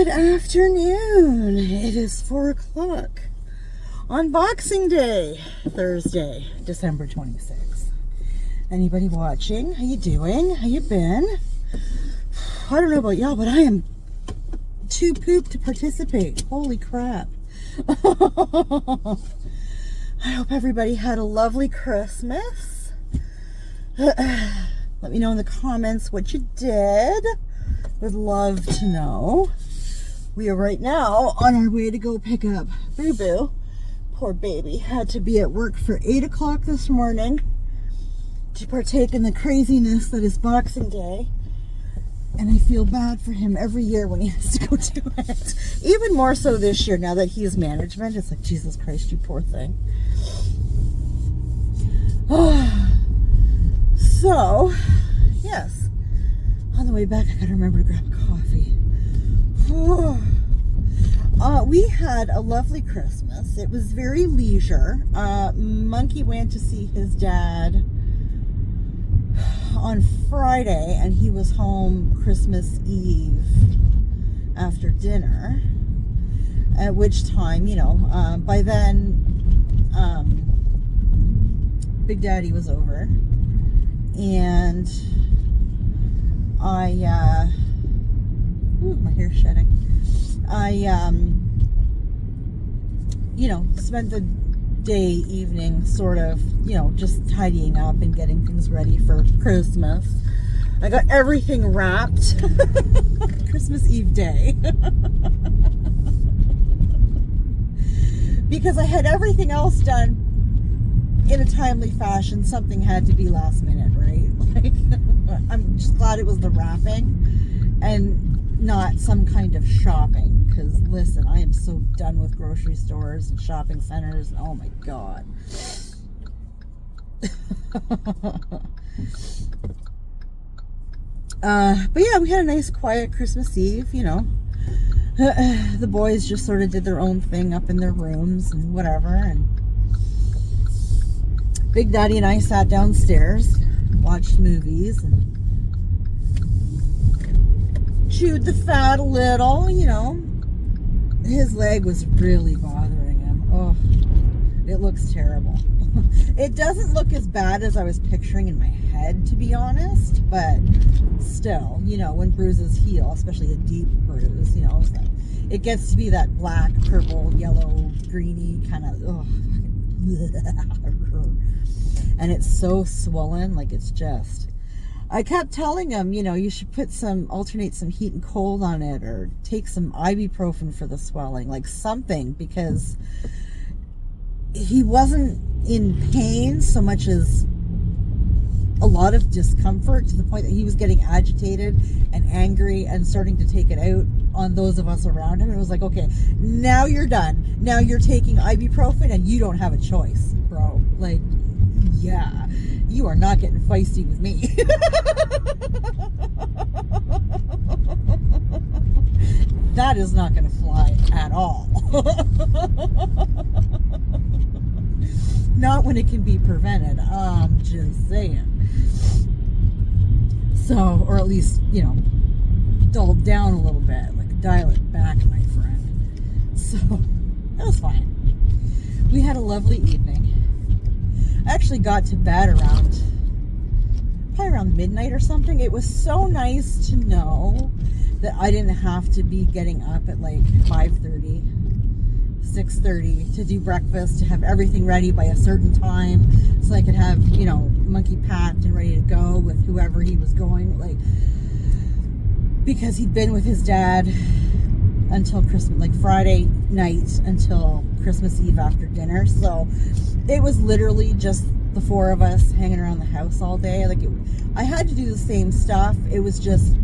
Good afternoon. It is 4 o'clock on Boxing Day, Thursday, December 26th. Anybody watching? How you doing? How you been? I don't know about y'all, but I am too pooped to participate. Holy crap. I hope everybody had a lovely Christmas. Let me know in the comments what you did. Would love to know. We are right now on our way to go pick up Boo Boo. Poor baby had to be at work for 8 o'clock this morning to partake in the craziness that is Boxing Day. And I feel bad for him every year when he has to go do it. Even more so this year now that he is management. It's like, Jesus Christ, you poor thing. So, yes. On the way back, I gotta remember to grab coffee. We had a lovely Christmas. It was very leisure. Monkey went to see his dad on Friday, and he was home Christmas Eve after dinner. At which time, you know, by then, Big Daddy was over, and my hair's shedding. You know, spent the evening sort of, you know, just tidying up and getting things ready for Christmas. I got everything wrapped. Christmas Eve day. Because I had everything else done in a timely fashion. Something had to be last minute, right? Like, I'm just glad it was the wrapping and not some kind of shopping, because listen, I am so done with grocery stores and shopping centers, and oh my god. But yeah, we had a nice quiet Christmas Eve, you know. The boys just sort of did their own thing up in their rooms and whatever, and Big Daddy and I sat downstairs, watched movies, and chewed the fat a little, you know. His leg was really bothering him. Oh, it looks terrible. It doesn't look as bad as I was picturing in my head, to be honest, but still, you know, when bruises heal, especially a deep bruise, you know, it's like, it gets to be that black, purple, yellow, greeny kind of, and it's so swollen, like it's just, I kept telling him, you know, you should alternate some heat and cold on it, or take some ibuprofen for the swelling, like something, because he wasn't in pain so much as a lot of discomfort, to the point that he was getting agitated and angry and starting to take it out on those of us around him. And it was like, okay, now you're done. Now you're taking ibuprofen and you don't have a choice, bro. Like, yeah, you are not getting feisty with me. That is not going to fly at all. Not when it can be prevented. I'm just saying. So, or at least, you know, dull down a little bit, like dial it back, my friend. So, that was fine. We had a lovely evening. I actually got to bed probably around midnight or something. It was so nice to know that I didn't have to be getting up at like 5:30, 6:30 to do breakfast, to have everything ready by a certain time, so I could have, you know, Monkey packed and ready to go with whoever he was going, like, because he'd been with his dad until Christmas, like Friday night until Christmas Eve after dinner. So it was literally just the four of us hanging around the house all day. Like, I had to do the same stuff. It was just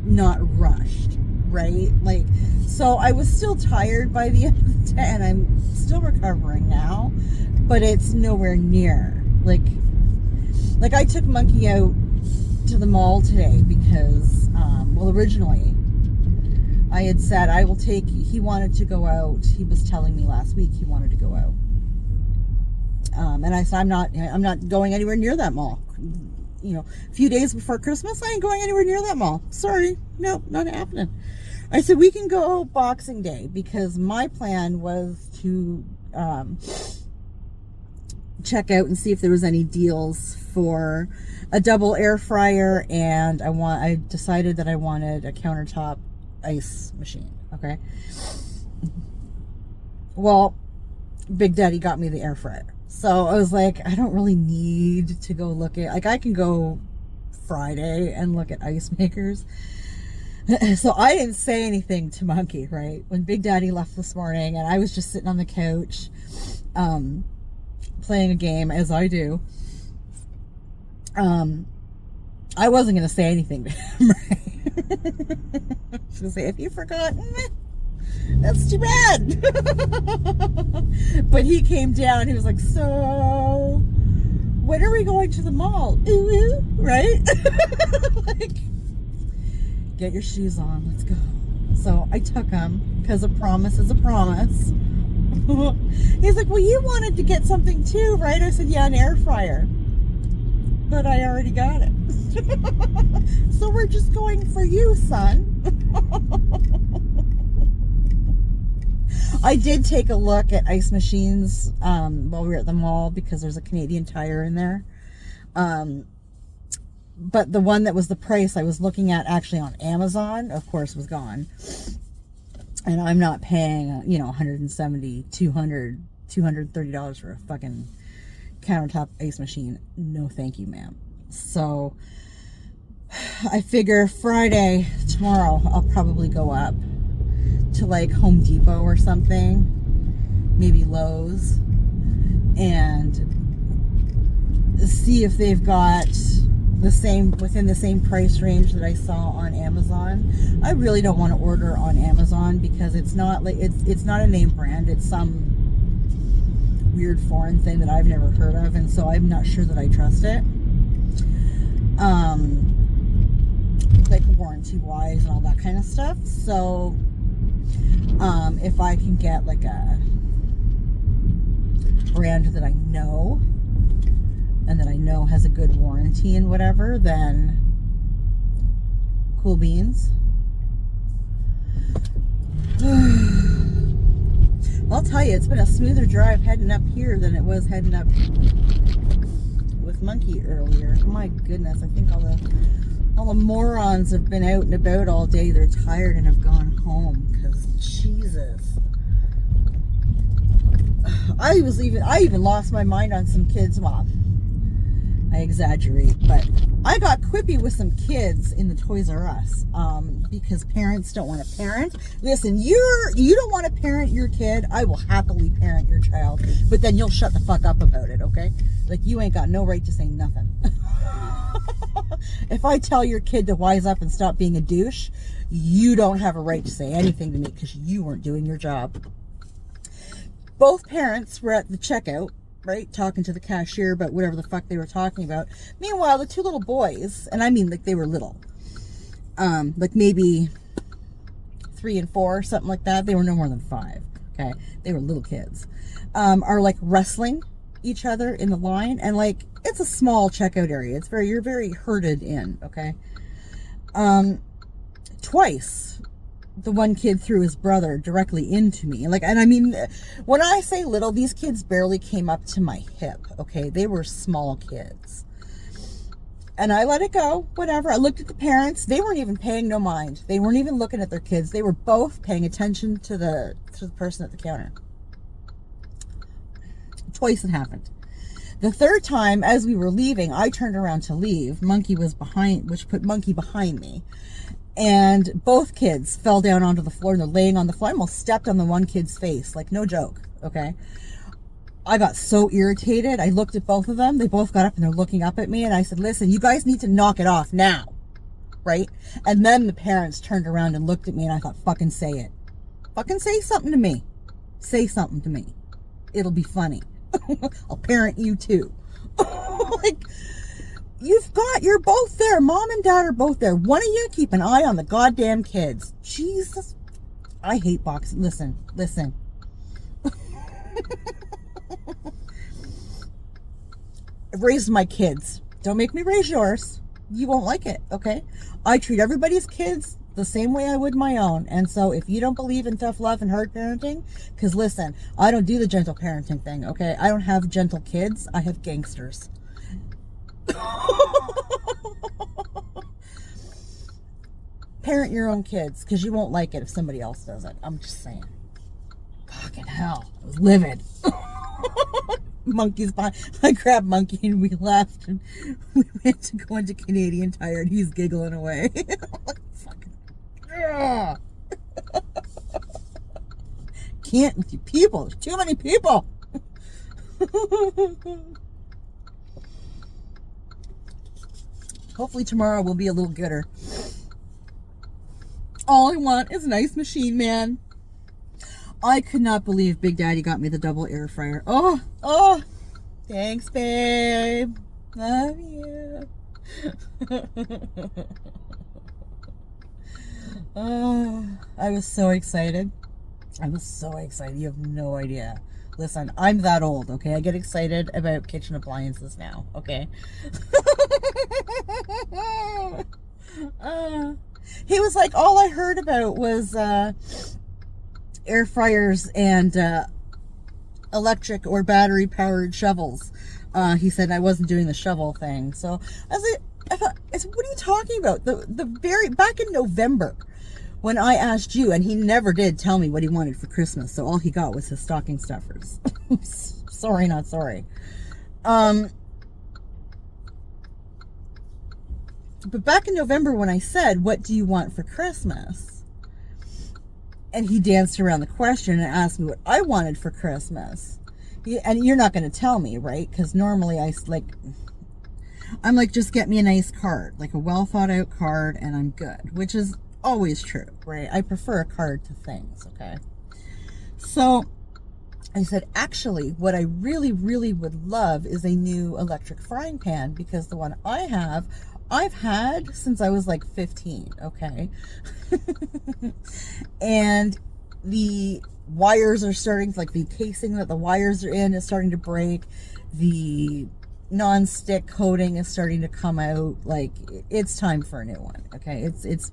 not rushed, right? Like, so I was still tired by the end of the day, and I'm still recovering now, but it's nowhere near. Like I took Monkey out to the mall today because, well, originally I had said he wanted to go out. He was telling me last week he wanted to go out. And I said, I'm not going anywhere near that mall. You know, a few days before Christmas, I ain't going anywhere near that mall. Sorry. Nope, not happening. I said, we can go Boxing Day, because my plan was to check out and see if there was any deals for a double air fryer, and I decided that I wanted a countertop ice machine. Okay. Well, Big Daddy got me the air fryer. So I was like, I don't really need to go look at, like, I can go Friday and look at ice makers. So I didn't say anything to Monkey, right? When Big Daddy left this morning and I was just sitting on the couch, playing a game, as I do, I wasn't going to say anything to him, right? I was going to say, if you've forgotten, that's too bad. But he came down, he was like, so when are we going to the mall? Ooh, ooh, right? Like, get your shoes on, let's go. So I took him, because a promise is a promise. He's like, well, you wanted to get something too, right? I said, yeah, an air fryer. But I already got it. So we're just going for you, son. I did take a look at ice machines while we were at the mall, because there's a Canadian Tire in there. But the one that was the price I was looking at actually on Amazon, of course, was gone. And I'm not paying, $170, $200, $230 for a fucking countertop ice machine. No, thank you, ma'am. So I figure Friday, tomorrow, I'll probably go up to like Home Depot or something, maybe Lowe's, and see if they've got the same, within the same price range that I saw on Amazon. I really don't want to order on Amazon, because it's not like, it's not a name brand, it's some weird foreign thing that I've never heard of, and so I'm not sure that I trust it. Like warranty wise and all that kind of stuff. So if I can get like a brand that I know, and that I know has a good warranty and whatever, then cool beans. I'll tell you, it's been a smoother drive heading up here than it was heading up with Monkey earlier. My goodness, I think all the morons have been out and about all day. They're tired and have gone home, because Jesus. I even lost my mind on some kids. Well, I exaggerate, but I got quippy with some kids in the Toys R Us, because parents don't want to parent. Listen, you don't want to parent your kid. I will happily parent your child, but then you'll shut the fuck up about it, okay? Like, you ain't got no right to say nothing. If I tell your kid to wise up and stop being a douche, you don't have a right to say anything to me, because you weren't doing your job. Both parents were at the checkout, right, talking to the cashier about whatever the fuck they were talking about. Meanwhile, the two little boys, and I mean like they were little, like maybe 3 and 4, something like that. They were no more than 5. Okay, they were little kids. Are like wrestling each other in the line, and like it's a small checkout area. You're very herded in. Okay, twice. The one kid threw his brother directly into me. Like, and I mean, when I say little, these kids barely came up to my hip, okay? They were small kids. And I let it go, whatever. I looked at the parents. They weren't even paying no mind. They weren't even looking at their kids. They were both paying attention to the person at the counter. Twice it happened. The third time, as we were leaving, I turned around to leave. Monkey was behind, which put Monkey behind me. And both kids fell down onto the floor, and they're laying on the floor. I almost stepped on the one kid's face, like no joke, okay? I got so irritated. I looked at both of them. They both got up and they're looking up at me, and I said, listen, you guys need to knock it off now, right? And then the parents turned around and looked at me, and I thought, fucking say it. Fucking say something to me. Say something to me. It'll be funny. I'll parent you too. Like, you're both there. Mom and Dad are both there. One of you keep an eye on the goddamn kids. Jesus. I hate boxing. Listen. I've raised my kids. Don't make me raise yours. You won't like it, okay? I treat everybody's kids the same way I would my own. And so if you don't believe in tough love and hard parenting, because listen, I don't do the gentle parenting thing, okay? I don't have gentle kids. I have gangsters. Parent your own kids, because you won't like it if somebody else does it. I'm just saying. Fucking hell. I was livid. Monkey's behind. I grabbed Monkey and we left and we went to go into Canadian Tire and he's giggling away. Fucking, can't with you people. There's too many people. Hopefully tomorrow will be a little gooder. All I want is a nice machine, man. I could not believe Big Daddy got me the double air fryer. Oh, thanks, babe. Love you. Oh, I was so excited. I was so excited. You have no idea. Listen, I'm that old, okay? I get excited about kitchen appliances now, okay? He was like, all I heard about was air fryers and electric or battery powered shovels. He said I wasn't doing the shovel thing. So I said, what are you talking about? Back in November when I asked you, and he never did tell me what he wanted for Christmas. So all he got was his stocking stuffers. Sorry, not sorry. But back in November when I said, what do you want for Christmas? And he danced around the question and asked me what I wanted for Christmas. And you're not going to tell me, right? Because normally I'm like, just get me a nice card, like a well thought out card, and I'm good, which is always true, right? I prefer a card to things, okay? So I said, actually, what I really, really would love is a new electric frying pan, because the one I've had since I was like 15, okay? And the wires are starting, like the casing that the wires are in is starting to break. The non-stick coating is starting to come out. Like, it's time for a new one, okay? It's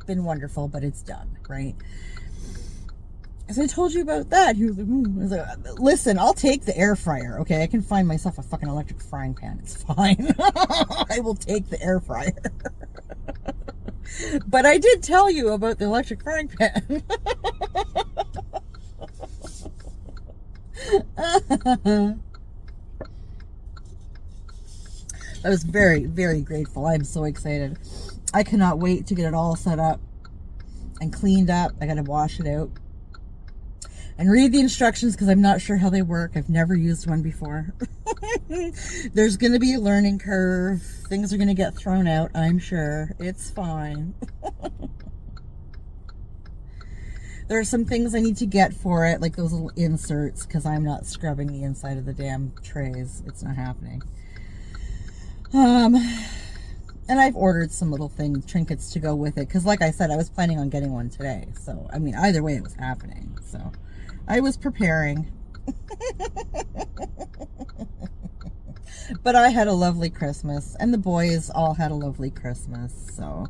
been wonderful, but it's done, right? So I told you about that. He was like, I was like, listen, I'll take the air fryer, okay? I can find myself a fucking electric frying pan. It's fine. I will take the air fryer. But I did tell you about the electric frying pan. I was very, very grateful. I'm so excited. I cannot wait to get it all set up and cleaned up. I got to wash it out and read the instructions because I'm not sure how they work. I've never used one before. There's going to be a learning curve. Things are going to get thrown out, I'm sure. It's fine. There are some things I need to get for it, like those little inserts, because I'm not scrubbing the inside of the damn trays. It's not happening. And I've ordered some little things, trinkets to go with it, because like I said, I was planning on getting one today. So, I mean, either way, it was happening. So, I was preparing. But I had a lovely Christmas, and the boys all had a lovely Christmas. So,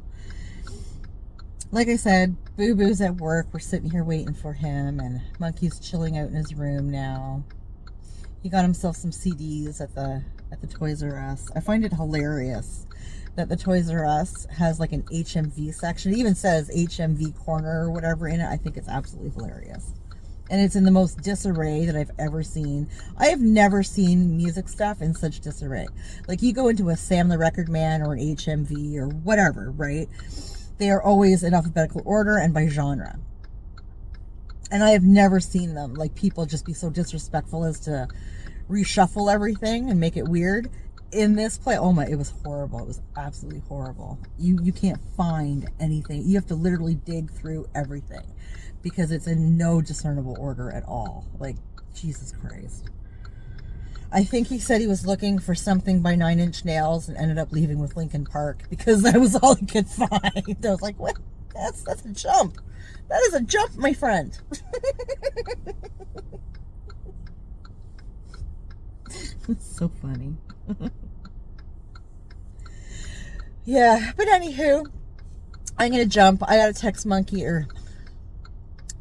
like I said, Boo Boo's at work. We're sitting here waiting for him, and Monkey's chilling out in his room now. He got himself some CDs at the Toys R Us. I find it hilarious that the Toys R Us has like an HMV section. It even says HMV corner or whatever in it. I think it's absolutely hilarious. And it's in the most disarray that I've ever seen. I have never seen music stuff in such disarray. Like, you go into a Sam the Record Man or an HMV or whatever, right? They are always in alphabetical order and by genre. And I have never seen them, like, people just be so disrespectful as to reshuffle everything and make it weird. In this play, oh my, it was horrible. It was absolutely horrible. You can't find anything. You have to literally dig through everything because it's in no discernible order at all. Like, Jesus Christ. I think he said he was looking for something by 9 Inch Nails and ended up leaving with Linkin Park because that was all he could find. I was like, what? That's a jump. That is a jump, my friend. It's so funny. Yeah, but anywho, I'm going to jump. I got to text Monkey, or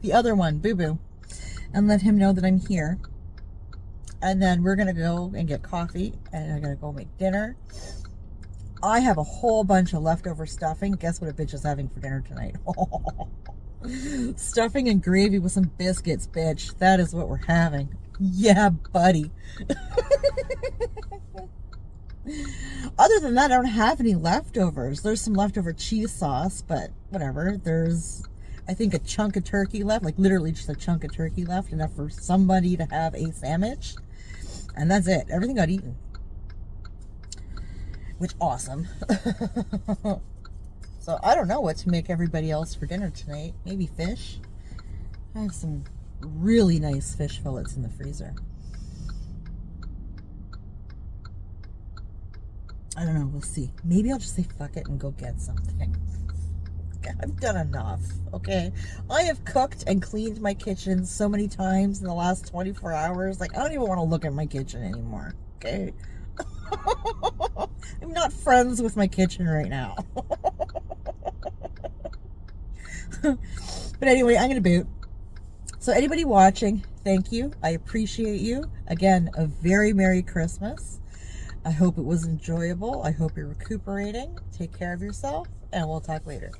the other one, Boo Boo, and let him know that I'm here. And then we're going to go and get coffee, and I'm going to go make dinner. I have a whole bunch of leftover stuffing. Guess what a bitch is having for dinner tonight? Stuffing and gravy with some biscuits, bitch. That is what we're having. Yeah, buddy. Other than that, I don't have any leftovers. There's some leftover cheese sauce, but whatever. There's, I think, a chunk of turkey left, like literally just a chunk of turkey left, enough for somebody to have a sandwich. And that's it. Everything got eaten. Which, awesome. So I don't know what to make everybody else for dinner tonight. Maybe fish. I have some really nice fish fillets in the freezer. I don't know. We'll see. Maybe I'll just say fuck it and go get something. I've done enough, okay? I have cooked and cleaned my kitchen so many times in the last 24 hours. Like, I don't even want to look at my kitchen anymore, okay? I'm not friends with my kitchen right now. But anyway, I'm going to boot. So anybody watching, thank you. I appreciate you. Again, a very Merry Christmas. I hope it was enjoyable. I hope you're recuperating. Take care of yourself, and we'll talk later.